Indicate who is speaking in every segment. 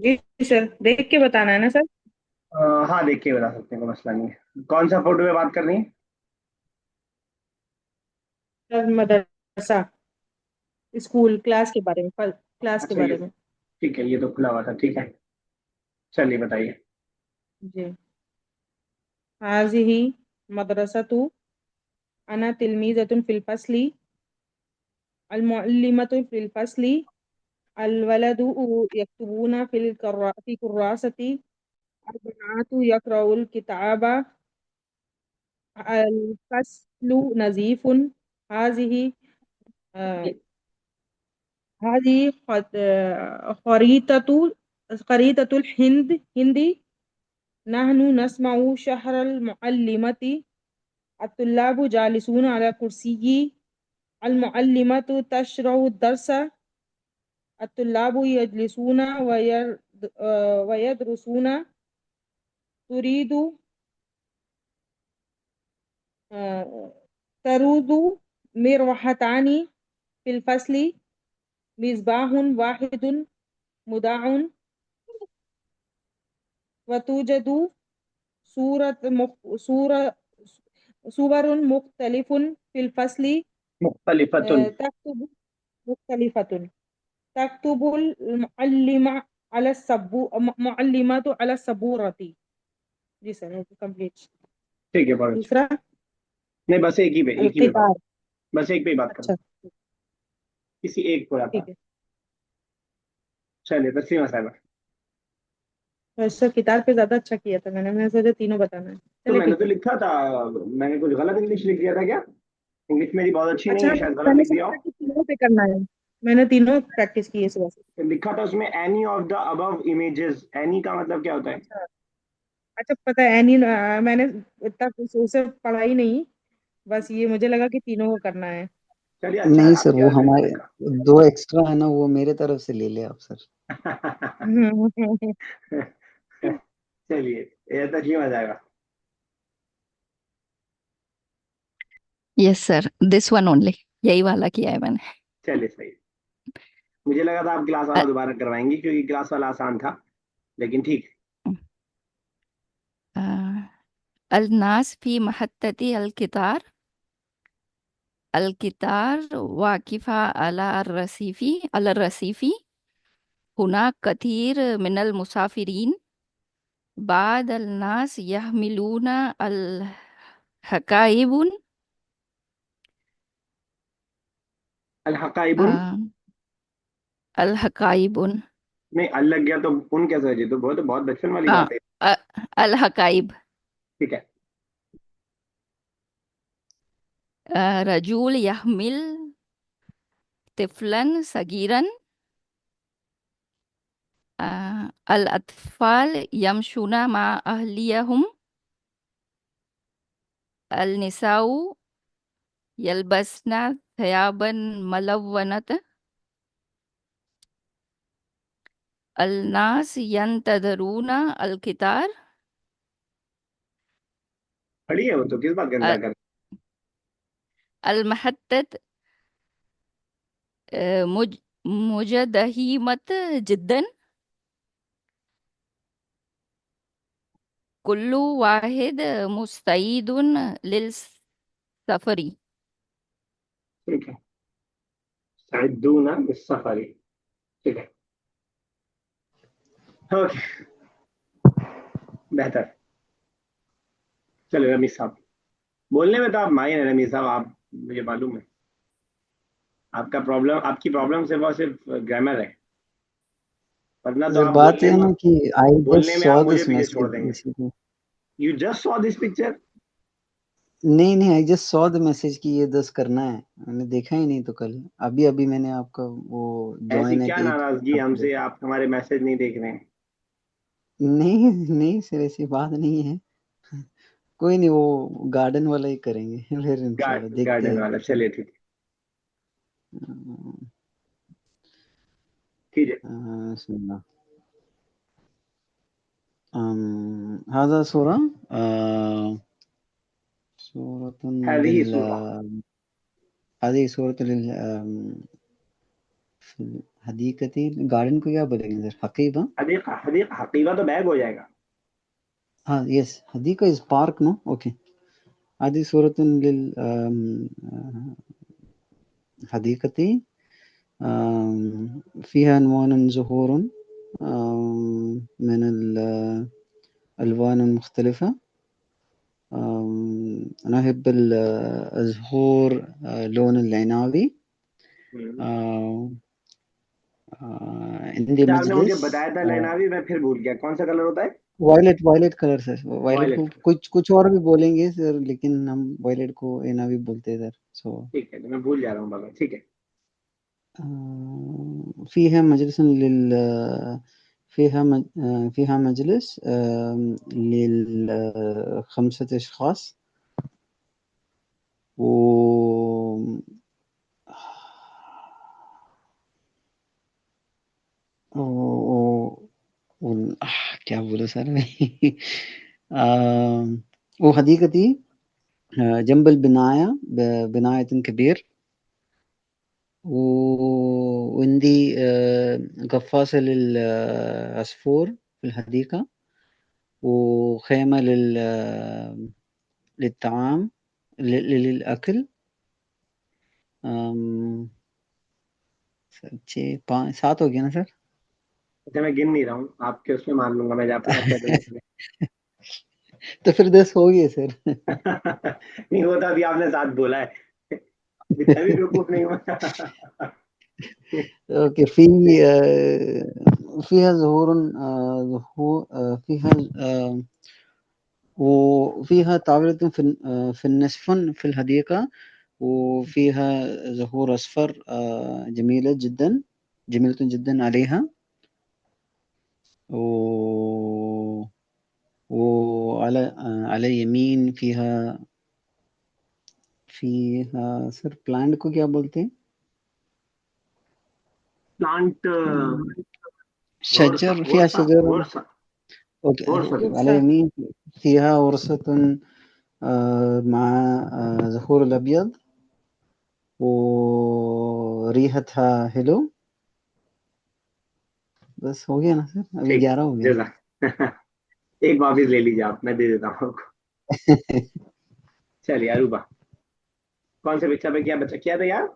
Speaker 1: جی سر، دیکھ کے بتانا ہے نا سر؟
Speaker 2: ہاں دیکھ کے بتا سکتے ہیں، کوئی مسئلہ نہیں ہے۔ کون سا فوٹو پہ بات کرنی ہے؟
Speaker 1: سر مدرسہ، اسکول، کلاس کے بارے میں، کلاس کے
Speaker 2: اچھا یہ
Speaker 1: بارے میں۔
Speaker 2: ٹھیک ہے، یہ تو کھلا ہوا تھا، ٹھیک ہے چلیے بتائیے۔
Speaker 1: جی، هذه مدرسة، أنا تلميذة في الفصل، المعلمة في الفصل، الولد يكتبون في كراسة، البنات يقرأوا الكتاب، الفصل نظيف، هذه آه، هذه خريطة هندي، نحن نسمع شهر المعلمة، الطلاب جالسون على كرسي، المعلمة تشرح الدرس، الطلاب يجلسون ويدرسون، تريد آه، ترود مروحتان في الفصل، مصباح واحد مودع، وتوجد صورة صورة صور مختلف في الفصل،
Speaker 2: مختلفتن.
Speaker 1: تكتب مختلفة، تكتب المعلمة على معلمات على السبورة. جی سر، کمپلیٹ.
Speaker 2: ٹھیک ہے پڑھ اچھا۔
Speaker 1: دوسرا
Speaker 2: نہیں بس ایک ہی پہ پڑھو،
Speaker 1: القطار.
Speaker 2: بس ایک پہ ہی بات کرو،
Speaker 1: اچھا،
Speaker 2: کسی ایک کو رہتا۔
Speaker 1: ٹھیک ہے.
Speaker 2: چلیے تسلیمہ صاحبہ۔
Speaker 1: سر کتاب پہ زیادہ اچھا کیا تھا میں نے سوچا تینوں بتانا ہے.
Speaker 2: تو
Speaker 1: چلے
Speaker 2: میں نے
Speaker 1: ٹھیک
Speaker 2: تو
Speaker 1: ہے.
Speaker 2: لکھا تھا، میں نے کچھ غلط انگلش لکھ دیا تھا کیا؟ انگلش میری بہت اچھی نہیں
Speaker 1: اچھا،
Speaker 2: ہے، شاید
Speaker 1: میں
Speaker 2: غلط
Speaker 1: نے
Speaker 2: لکھ دیا ہو۔
Speaker 1: سوچا کہ تینوں پہ کرنا ہے. میں نے تینوں پریکٹس کی ہے صبح سے.
Speaker 2: لکھا تھا اس میں any of the above images, any کا مطلب کیا ہوتا ہے؟
Speaker 1: اچھا اچھا، پتہ ہے نہیں، میں نے اتنا کچھ اسے پڑھا ہی نہیں. بس یہ مجھے لگا کہ تینوں کو کرنا ہے.
Speaker 2: چلیے اچھا ہے،
Speaker 3: نہیں
Speaker 2: آپ
Speaker 3: سر،
Speaker 2: کی
Speaker 3: وہ
Speaker 2: عادت ہے
Speaker 3: ہمارے
Speaker 2: پڑھنے کا۔
Speaker 3: دو ایکسٹرا ہے نا، وہ میرے طرف سے لے لے آپ سر.
Speaker 2: چلیے یہ تسلیمہ آ جائے گا۔
Speaker 4: یس سر، دس ون اونلی، یہی والا کیا ہے میں نے.
Speaker 2: چلیے صحیح، مجھے لگا تھا آپ کلاس والا دوبارہ کروائیں گی کیونکہ کلاس والا آسان تھا، لیکن ٹھیک ہے۔
Speaker 4: الناس فی محطتی القطار، القطار واقفہ علی الرصیفی، هناك كثير من المسافرين، بعض الناس يحملون الحقائب،
Speaker 2: الحقائب
Speaker 4: الحقائب،
Speaker 2: نہیں ال لگ گیا تو ان کیسے؟ جی تو بہت بچپن والی بات ہے۔
Speaker 4: الحقائب،
Speaker 2: ٹھیک ہے،
Speaker 4: رجل يحمل طفلا صغيرا، الأطفال يمشون مع أهليهم، النساء يلبسن ثيابا ملونة، الناس ينتظرون القطار،
Speaker 2: کھڑی ہے وہ تو، کس بات کا انتظار کر
Speaker 4: المحطة مزدحمة جدا، كل واحد مستعد للسفر.
Speaker 2: ٹھیک ہے، تعدون بالسفر، ٹھیک ہے اوکے بہتر۔ چلو رمیز صاحب، بولنے میں تو آپ ماہر ہیں رمیز صاحب، آپ مجھے معلوم ہے، آپ کا پرابلم، آپ کی پرابلم صرف گرامر ہے، ورنہ تو
Speaker 3: سر
Speaker 2: آپ
Speaker 3: بات یہ ہے نا کہ آئی جسٹ
Speaker 2: بولنے میں
Speaker 3: سو
Speaker 2: آپ مجھے
Speaker 3: دس
Speaker 2: پیچھے چھوڑ
Speaker 3: میسج
Speaker 2: دیں گے۔
Speaker 3: Basically.
Speaker 2: You just so this picture?
Speaker 3: نہیں نہیں، I just so the message کہ یہ 10 کرنا ہے. میں نے دیکھا ہی نہیں تو کل ابھی میں نے آپ کا وہ
Speaker 2: ایسی
Speaker 3: جوائن
Speaker 2: کیا
Speaker 3: ایٹ 8
Speaker 2: ناراضگی ہم سے، آپ ہمارے میسج نہیں دیکھ رہے ہیں؟
Speaker 3: نہیں نہیں سر، ایسی بات نہیں ہے. کوئی نہیں، وہ گارڈن والا ہی کریں گے پھر انشاءاللہ دیکھتے
Speaker 2: گارڈن
Speaker 3: ہیں.
Speaker 2: والا، چلیے ٹھیک ہے ٹھیک ہے۔
Speaker 3: بسم اللہ. هذا سورة سورة
Speaker 2: هذه سورہ،
Speaker 3: هذه سورة حدیقتی گارڈن کو کیا بولیں گے سر؟ حقیبہ.
Speaker 2: حقیقہ تو بیگ ہو جائے گا.
Speaker 3: ہاں یس حدیقہ از پارک نو. اوکے هذه صورة حديقتي فيها ألوان زهور من الألوان المختلفة. أنا أحب الزهور لون العنابي. عندي
Speaker 2: آپ نے مجھے
Speaker 3: مجلس
Speaker 2: بتایا تھا لینا بھی، میں پھر بھول گیا کون سا کلر ہوتا ہے.
Speaker 3: وائلٹ کلر سر. وائلٹ کو کچھ اور بھی بولیں گے سر، لیکن ہم وائلٹ کو عنابی بولتے ہیں سر. سو
Speaker 2: ٹھیک ہے، میں بھول جا رہا ہوں بابا. ٹھیک ہے.
Speaker 3: فيها مجلس فيها مجلس لل5 أشخاص. و کیا بولو سر میں وحديقتي جنب بناية كبير. وعندي قفاصة للعصفور في الحديقة، وخيمة للطعام للأكل. 7 ہو گیا نا سر؟
Speaker 2: اچھا میں گن نہیں رہا ہوں، آپ کے اس میں مان لوں گا میں آپ کہہ دوں گا.
Speaker 3: تو پھر 10 ہو گئے سر.
Speaker 2: نہیں ہوتا، ابھی آپ نے 7 بولا ہے، اتنا بھی بیوقوف نہیں ہوا.
Speaker 3: اوكي فيها زهور فيها وفيها طاولة في النصف في الحديقة، وفيها زهور أصفر جميلة جدا عليها. وعلى يمين فيها سر پلانٹ کو کیا بولتے ہیں؟
Speaker 2: پلانٹ
Speaker 3: شجر. فيها شجر. اوكي على يمين فيها ورصة مع زهور الأبيض وريحتها حلو. بس ہو گیا نا سر؟ ابھی 11 ہو گیا.
Speaker 2: ایک واپس لے لیجیے آپ، میں دے دیتا ہوں آپ کو. چلیے اروبا، کون سے پکچر پہ کیا بچہ کیا تھا یار؟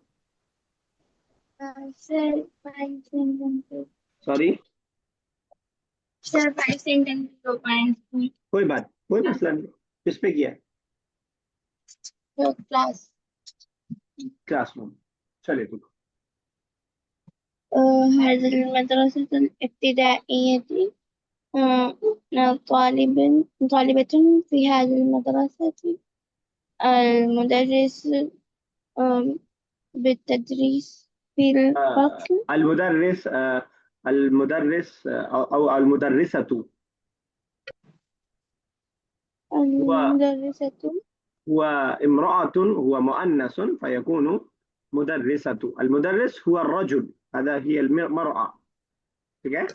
Speaker 2: سوری
Speaker 5: سر 5 سینٹینس دو پوائنٹ
Speaker 2: کوئی بات، کوئی مسئلہ نہیں. کس پہ کیا؟ Class room. چلیے ٹھیک.
Speaker 5: هذه المدرسة الابتدائية طالبة في هذه المدرسة. المدرس بالتدريس في الفصل.
Speaker 2: المدرس او المدرسة
Speaker 5: المدرسة
Speaker 2: هو امرأة، هو مؤنث فيكون مدرسة. المدرس هو الرجل، هذا هي المرأة. ٹھیک ہے.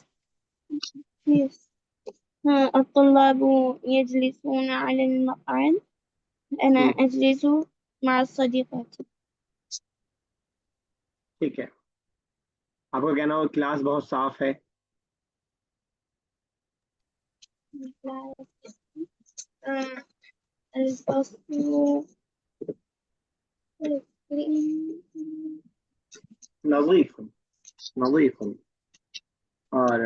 Speaker 5: Yes. الطلاب يجلسون على المقعد. أنا أجلس مع الصديقات.
Speaker 2: ٹھیک ہے. آپ کو کہنا ہو کلاس بہت صاف ہے.
Speaker 5: الفصل
Speaker 2: نظیف نظیف. اور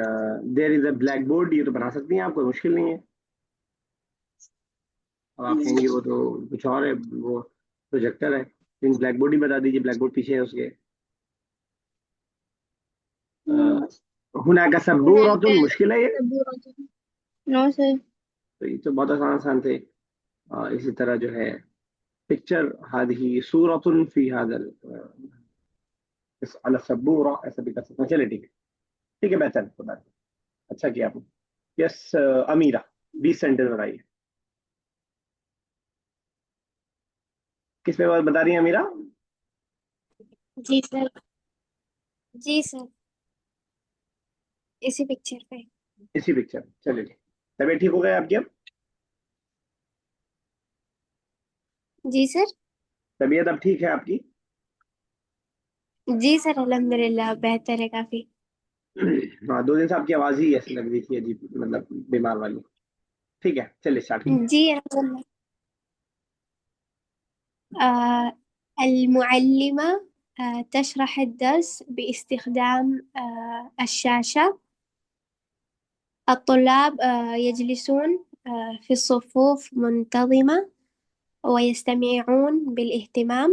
Speaker 2: دیر از اے بلیک بورڈ، یہ تو بنا سکتی ہیں آپ، کوئی مشکل نہیں ہے. اب آپ کہیں گے وہ تو کچھ اور ہے، وہ پروجیکٹر ہے، لیکن بلیک بورڈ ہی بتا دیجیے، بلیک بورڈ پیچھے ہے اس کے. ہناک سبورۃ، مشکل ہے یہ؟
Speaker 5: No sir.
Speaker 2: تو یہ تو بہت آسان تھے. اسی طرح جو ہے پکچر هذه صورۃ فی هذا على السبورہ، ایسا بھی کر سکتے ہیں. چلے ٹھیک ہے، ٹھیک ہے بہتر. اچھا کیا آپ نے. یس امیرہ 20 سینٹنس بتائیے. کس پہ بات بتا رہی ہیں امیرہ؟
Speaker 5: جی سر. جی سر اسی پکچر پہ.
Speaker 2: اسی پکچر. چلے ٹھیک. طبیعت ٹھیک ہو گیا آپ کی اب؟
Speaker 5: جی سر.
Speaker 2: طبیعت اب ٹھیک ہے آپ کی؟
Speaker 5: جی سر الحمدللہ بہتر ہے کافی.
Speaker 2: ہاں 2 دن سے آپ کی آواز ہی ایسی لگ رہی تھی عجیب, مطلب بیمار والی. ٹھیک ہے چلیے اسٹارٹ کریں.
Speaker 5: جی الحمدللہ. المعلمة تشرح الدرس باستخدام الشاشة. الطلاب يجلسون في صفوف منتظمة ويستمعون بالاهتمام.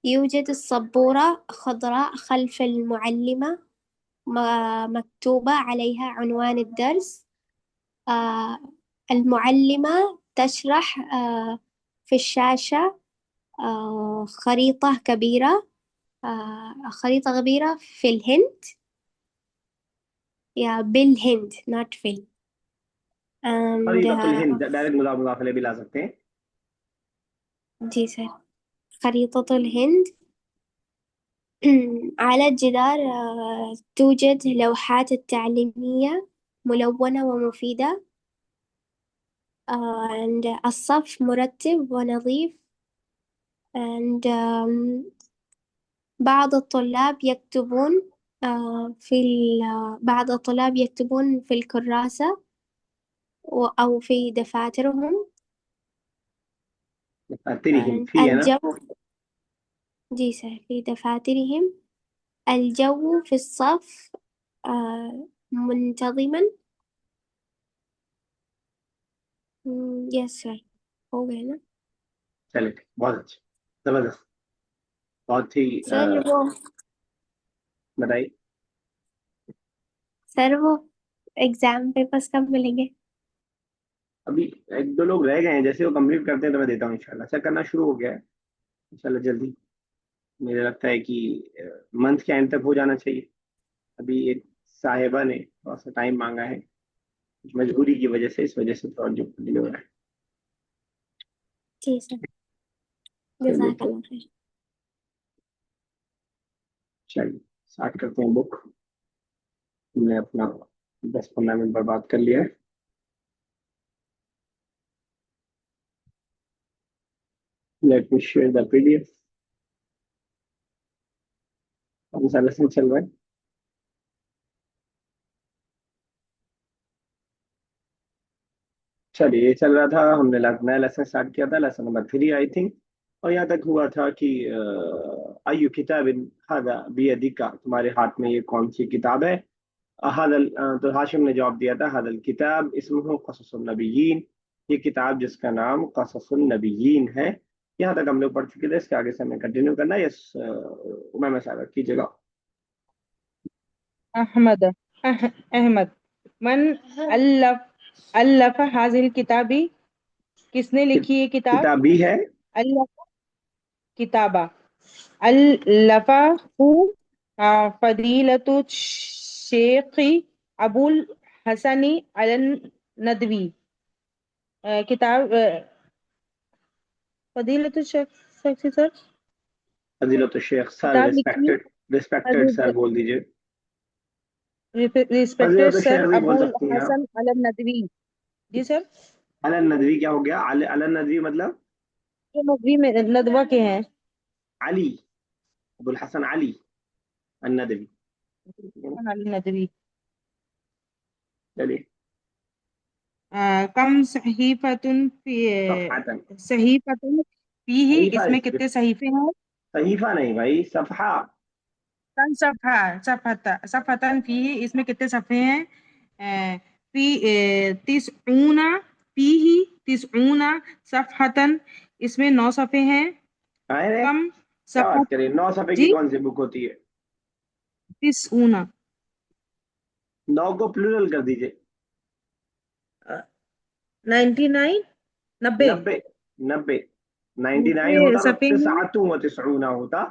Speaker 5: يوجد السبورة خضراء خلف المعلمة مكتوبة عليها عنوان الدرس. المعلمة تشرح في الشاشة خريطة كبيرة في الهند, يا بالهند not في. and
Speaker 2: خريطة الهند ڈائریکٹ مضاف مضاف الیہ بھی لا سکتے ہیں.
Speaker 5: جی سر خريطة الهند. على الجدار توجد لوحات التعليمية ملونة ومفيدة. and الصف مرتب ونظيف. and بعض الطلاب يكتبون بعض الطلاب يكتبون في الكراسة أو في دفاترهم.
Speaker 2: دفاترهم في ہے نا.
Speaker 5: الجو جی سر في دفاترهم. الجو في الصف منتظما. یس سر ہو گئے نا.
Speaker 2: چلے ٹھیک, بہت اچھا, زبردست, بہت ہی. بتائیے
Speaker 5: سر وہ ایگزام پیپرس کب ملیں گے؟
Speaker 2: ابھی 1-2 لوگ رہ گئے ہیں, جیسے وہ کمپلیٹ کرتے ہیں تو میں دیتا ہوں انشاءاللہ. چیک کرنا شروع ہو گیا ہے انشاءاللہ جلدی. مجھے لگتا ہے کہ منتھ کے اینڈ تک ہو جانا چاہیے. ابھی ایک صاحبہ نے تھوڑا سا ٹائم مانگا ہے کچھ مجبوری کی وجہ سے, اس وجہ سے تھوڑا جو ڈیلے ہو رہا ہے.
Speaker 5: جی سر
Speaker 2: چلیے
Speaker 5: جزاک
Speaker 2: ٹھیک,
Speaker 5: اللہ خیر.
Speaker 2: چلیے اسٹارٹ کرتے ہیں بک. ہم نے اپنا 10-15 منٹ برباد کر لیا ہے. Let me share the P D F. کون سا لیسن چل رہا ہے؟ چلیے یہ چل رہا تھا, ہم نے نیا لیسن اسٹارٹ کیا تھا, لیسن نمبر 3 آئی تھنک, اور یہاں تک ہوا تھا کہ ایو کتاب ھذا بیدک, تمہارے ہاتھ میں یہ کون سی کتاب ہے. تو ہاشم نے جواب دیا تھا ھذا الکتاب اسمہ قصص النبیین, یہ کتاب جس کا نام قصص النبیین ہے. یہاں تک ہم لوگ پڑھ چکے تھے, اس کے آگے سے ہمیں کنٹینیو کرنا ہے. یس امام صاحب کیجیے گا.
Speaker 1: احمد احمد من الف حاضر کتابی, کس نے لکھی یہ کتاب؟
Speaker 2: کتاب بھی ہے,
Speaker 1: الف کتابہ. الفا فضیلت الشیخ ابو الحسن الندوی. کتاب فضیلت الشیخ سر,
Speaker 2: فضیلت الشیخ سر,
Speaker 1: کتاب لکھی
Speaker 2: ریسپیکٹڈ سر بول دیجیے.
Speaker 1: ریسپیکٹڈ
Speaker 2: فضیلت
Speaker 1: سر
Speaker 2: الشیخ بھی
Speaker 1: ابو
Speaker 2: بول سکتی ہیں آپ.
Speaker 1: الحسن الندوی. جی سر,
Speaker 2: علی الندوی کیا ہو گیا؟ علی الندوی مطلب
Speaker 1: یہ ندوی میں ندوہ کے ہیں.
Speaker 2: علی, ابو الحسن علی الندوی.
Speaker 1: الندوی.
Speaker 2: چلیے
Speaker 1: کم صحیفۃ
Speaker 2: صفحہ,
Speaker 1: صحیفۃ فیہ,
Speaker 2: صحیفہ,
Speaker 1: اس میں کتنے صحیفے ہیں؟
Speaker 2: صحیفہ نہیں بھائی, صفحہ.
Speaker 1: کم صفحتن فیہ, اس میں کتنے صفحے ہیں؟ فی تسعون فیہ تسعون صفحتن, اس میں 9 صفحے ہیں.
Speaker 2: ارے
Speaker 1: کم
Speaker 2: کیا
Speaker 1: صفحہ
Speaker 2: بات کریں, 9 صفحے کی
Speaker 1: جی
Speaker 2: کون سی بک ہوتی ہے؟
Speaker 1: تسعون
Speaker 2: 9 کو پلورل کر دیجیے.
Speaker 1: 99 90
Speaker 2: 90 99 ہوتا تو
Speaker 1: صفحے ہیں.
Speaker 2: تسعۃ و تسعون ہوتا.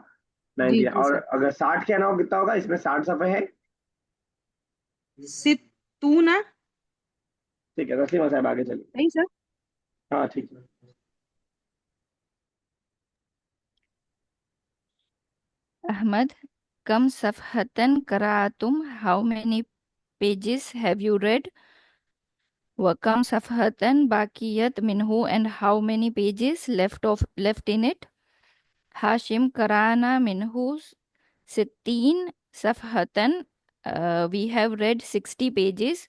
Speaker 1: جی
Speaker 2: 99,
Speaker 1: جی
Speaker 2: اور
Speaker 1: سر,
Speaker 2: اگر 60 کہنا ہو کتنا ہوگا؟ اس میں 60 صفحے ہیں.
Speaker 1: ستون.
Speaker 2: ٹھیک ہے تسلیمہ صاحب آگے چلیے.
Speaker 1: صحیح سر.
Speaker 2: ہاں ٹھیک ہے.
Speaker 4: Ahmad, kam safhatan qara'atum? How many pages have you read? Wa kam safhatan baqiyat minhu, and how many pages left in it? Hashim قرأنا منه 60 صفحة. We have read 60 pages.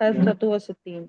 Speaker 1: خمسة وستين.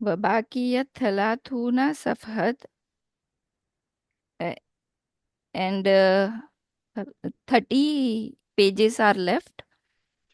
Speaker 4: وبقيت 30 صفحة. And 30 pages are left.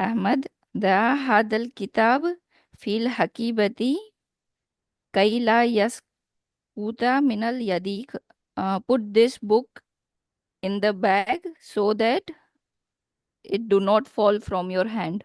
Speaker 4: أحمد ضع هذا الكتاب في الحقيبة كي لا يسقط من يديك. Put this book in the bag so that it do not fall from your hand.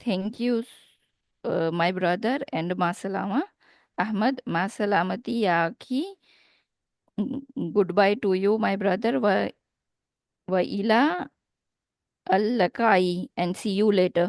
Speaker 4: Thank you, my brother, and masalama. Ahmad masalamati ya akhi. Goodbye to you, my brother. Wa ila al-lakai, and see you later.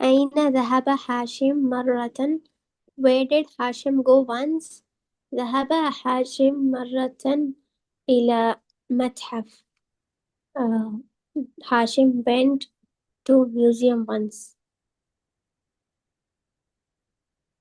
Speaker 5: أين ذهب هاشم مرة? Where did Hashim go once? ذهب هاشم مرة إلى متحف. Hashim went to museum once.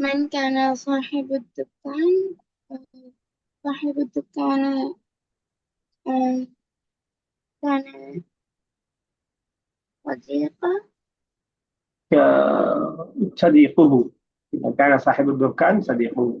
Speaker 6: من كان صاحب الدكان؟ صاحب الدكان كان صديقه.
Speaker 2: صديقه كان صاحب الدكان صديقه।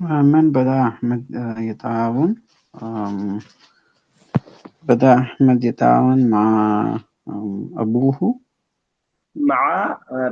Speaker 3: من بدأ أحمد يتعاون بدأ أحمد يتعاون مع أبوه.
Speaker 2: مع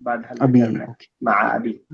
Speaker 2: بعد هل
Speaker 3: أبيه.
Speaker 2: ذكرنا مع أبيه.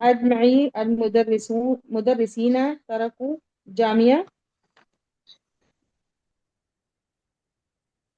Speaker 1: أجمعي المدرسين تركوا جامعة.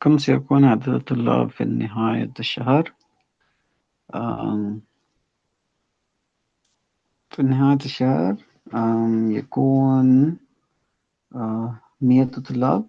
Speaker 3: كم سيكون عدد الطلاب في نهاية الشهر؟ في نهاية الشهر يكون 100 طلاب.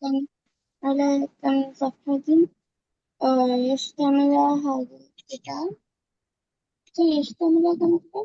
Speaker 6: كم على كم صفحة يشتمل هذا الكتاب؟ يشتمل كم صفحة؟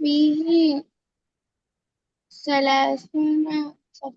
Speaker 6: فيه 30 صفحة.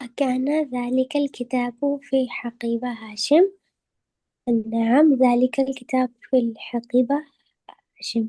Speaker 5: أكان ذلك الكتاب في حقيبة هاشم؟ نعم، ذلك الكتاب في الحقيبة هاشم.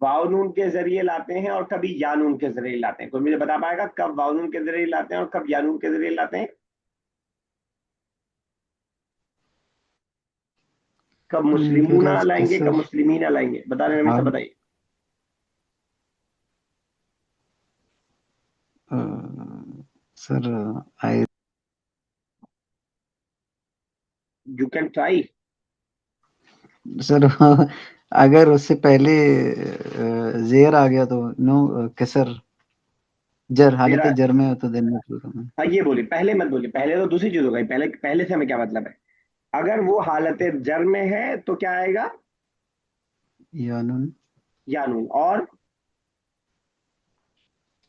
Speaker 2: واو نون کے ذریعے لاتے ہیں اور کبھی یا نون کے ذریعے لاتے ہیں. کوئی مجھے بتا پائے گا کب واو نون کے ذریعے لاتے ہیں اور کب یا نون کے ذریعے لاتے ہیں؟ کب مسلمون
Speaker 3: because
Speaker 2: لائیں گے،
Speaker 3: کسر
Speaker 2: کب مسلمین لائیں گے؟ بتا رہے ہیں سے بتائیے.
Speaker 3: سر آئی
Speaker 2: یو کین ٹرائی.
Speaker 3: سر اگر اس سے پہلے زیر آ گیا تو نو کسر جر حالت
Speaker 2: میرا
Speaker 3: جر میں ہو تو دن میں
Speaker 2: ہاں یہ بولیے، پہلے مت بولیے، پہلے تو دوسری چیز ہو گئی. پہلے سے ہمیں کیا مطلب ہے؟ اگر وہ حالت جر میں ہے تو کیا آئے گا؟
Speaker 3: یانون.
Speaker 2: یا نون.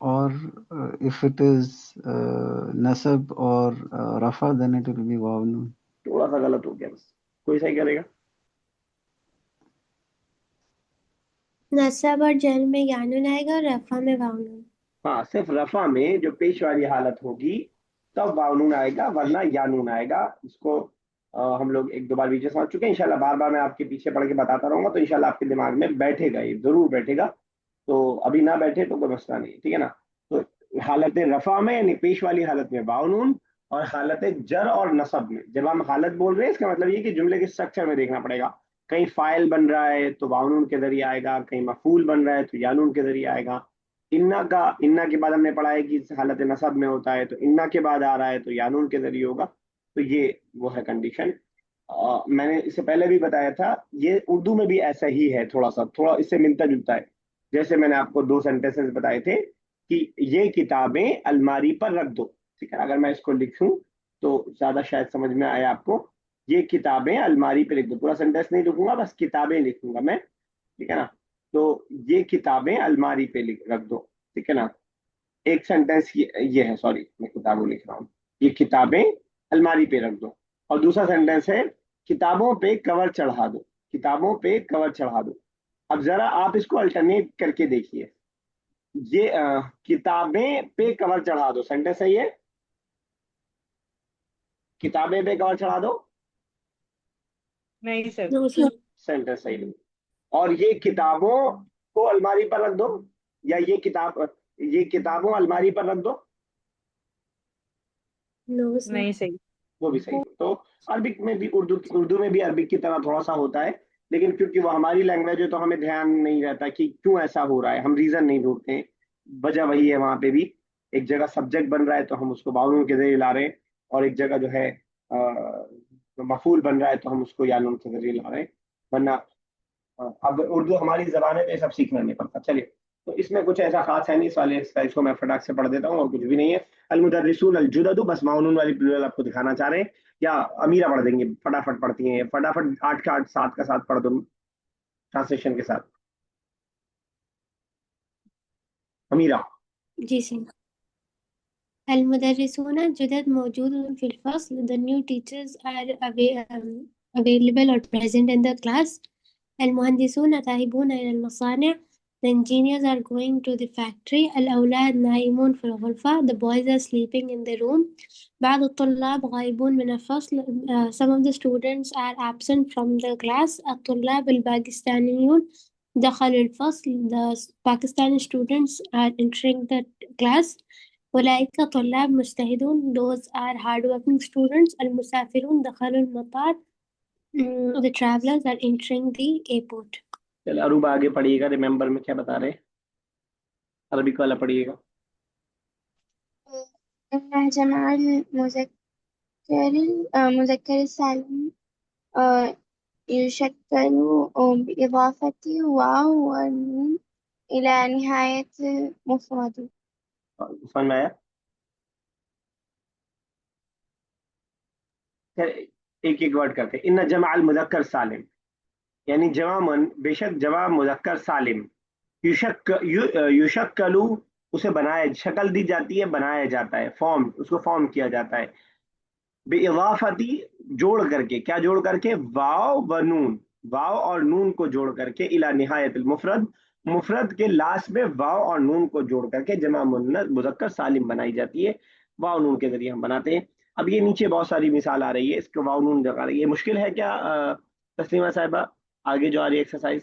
Speaker 2: اور
Speaker 3: if it is نصب اور رفع then it will be واو نون.
Speaker 2: تھوڑا سا غلط ہو گیا، بس کوئی صحیح کرے گا؟
Speaker 5: نصب اور جر میں یانون آئے گا اور رفع میں واو نون.
Speaker 2: ہاں، صرف رفع میں جو پیش والی حالت ہوگی تب واو نون آئے گا، ورنہ یا نون آئے گا. اس کو ہم لوگ ایک دو بار ویڈیو سمجھ چکے ہیں. انشاءاللہ بار بار میں آپ کے پیچھے پڑھ کے بتاتا رہوں گا تو انشاءاللہ آپ کے دماغ میں بیٹھے گا، یہ ضرور بیٹھے گا. تو ابھی نہ بیٹھے تو کوئی مسئلہ نہیں، ٹھیک ہے نا. تو حالت رفع میں یعنی پیش والی حالت میں واو نون، اور حالت جر اور نصب میں. جب ہم حالت بول رہے ہیں اس کا مطلب یہ کہ جملے کے اسٹرکچر میں دیکھنا پڑے گا. کہیں فائل بن رہا ہے تو واو نون کے ذریعے آئے گا، کہیں مفعول بن رہا ہے تو یا نون کے ذریعے آئے گا. انا کے بعد ہم نے پڑھا ہے کہ حالت نصب میں ہوتا ہے تو انا کے بعد آ رہا ہے تو یا نون کے ذریعے ہوگا. تو یہ وہ ہے کنڈیشن. میں نے اس سے پہلے بھی بتایا تھا، یہ اردو میں بھی ایسا ہی ہے، تھوڑا اس سے ملتا جلتا ہے. جیسے میں نے آپ کو 2 سینٹینسز بتائے تھے کہ یہ کتابیں الماری پر رکھ دو. ٹھیک ہے، اگر میں اس کو لکھوں تو زیادہ شاید سمجھ میں آیا آپ کو. یہ کتابیں الماری پہ لکھ دو. پورا سینٹینس نہیں لکھوں گا، بس کتابیں لکھوں گا میں. ٹھیک ہے نا. تو یہ کتابیں الماری پہ رکھ دو. ٹھیک ہے نا. ایک سینٹینس یہ ہے، سوری میں کتابوں لکھ رہا ہوں. یہ کتابیں الماری پہ رکھ دو. اور دوسرا سینٹینس ہے کتابوں پہ کور چڑھا دو. کتابوں پہ کور چڑھا دو. اب ذرا آپ اس کو الٹرنیٹ کر کے دیکھیے. یہ کتابیں پہ کور چڑھا دو سینٹینس صحیح ہے؟ کتابیں پہ کور چڑھا دو
Speaker 1: نہیں سر.
Speaker 5: نو سر.
Speaker 2: سینٹینس صحیح نہیں. اور یہ کتابوں کو الماری پر رکھ دو، یا یہ کتابوں الماری پر رکھ دو.
Speaker 5: نو سر.
Speaker 1: نہیں صحیح.
Speaker 2: وہ بھی صحیح. تو عربک میں بھی اردو میں بھی عربک کی طرح تھوڑا سا ہوتا ہے، لیکن کیونکہ وہ ہماری لینگویج ہے تو ہمیں دھیان نہیں رہتا کہ کیوں ایسا ہو رہا ہے. ہم ریزن نہیں ڈھونڈتے ہیں. وجہ وہی ہے، وہاں پہ بھی ایک جگہ سبجیکٹ بن رہا ہے تو ہم اس کو باؤنون کے ذریعے لا رہے ہیں، اور ایک جگہ جو ہے مفعول بن رہا ہے تو ہم اس کو یا نون کے ذریعے لا رہے ہیں. ورنہ اب اردو ہماری زبان ہے تو یہ سب سیکھنا نہیں پڑتا. چلیے، تو اس میں کچھ ایسا خاص ہے نہیں. اس والے ایکسرسائز کو میں فٹاک سے پڑھ دیتا ہوں، اور کچھ بھی نہیں ہے. المدرسون الجدد، بس معاون والی پلورل آپ کو دکھانا چاہ رہے ہیں. یا امیرہ پڑھ دیں گے، فٹافٹ پڑھتی ہیں، فٹافٹ 8 کا 8 7 کا 7 پڑھ دو ٹرانسلیشن کے ساتھ. امیرہ.
Speaker 5: جی سر. المدرسون الجدد موجود في الفصل. The new teachers are available or present in the class. المهندسون ذاهبون إلى المصانع. The engineers are going to the factory. الأولاد نائمون في الغرفة. The boys are sleeping in the room. بعض الطلاب غائبون من الفصل. Some of the students are absent from the class. الطلاب الباكستانيون دخلوا الفصل. The Pakistani students are entering the class. أولئك طلاب مجتهدون. Those are hardworking students. المسافرون دخلوا المطار. The travelers are entering the airport.
Speaker 2: چلے عروبہ آگے پڑھیے گا. Remember میں کیا بتا رہے ہیں؟ عربک والا پڑھیے گا.
Speaker 6: إن جمع المذكر السالم يشكل بإضافة واو ونون إلى نهاية مفرد.
Speaker 2: سمجھ میں آیا؟ ایک ایک ورڈ کرتے. ان جمع المذکر سالم یعنی بے شک جمع مذکر سالم. یشکلو اسے بنایا، شکل دی جاتی ہے، بنایا جاتا ہے، اس کو فارم کیا جاتا ہے. بے اضافتی جوڑ کر کے. کیا جوڑ کر کے؟ واو و نون. واو اور نون کو جوڑ کر کے. الی نہایت المفرد، مفرد کے لاسٹ میں واو اور نون کو جوڑ کر کے جمع مذکر سالم بنائی جاتی ہے. واو نون کے ذریعے ہم بناتے ہیں. اب یہ نیچے بہت ساری مثال آ رہی ہے، اس کو واو نون لگا رہی ہے. یہ مشکل ہے کیا تسلیمہ صاحبہ؟ آگے جو آ رہی ہے exercise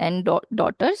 Speaker 4: and daughters.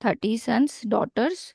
Speaker 4: 30 sons daughters.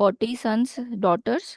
Speaker 4: 40 sons daughters.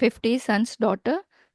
Speaker 4: 50 sons daughter.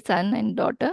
Speaker 4: son and daughter.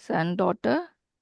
Speaker 4: son daughter.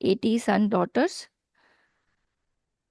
Speaker 4: 80 son daughters.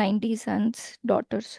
Speaker 4: 90 sons daughters.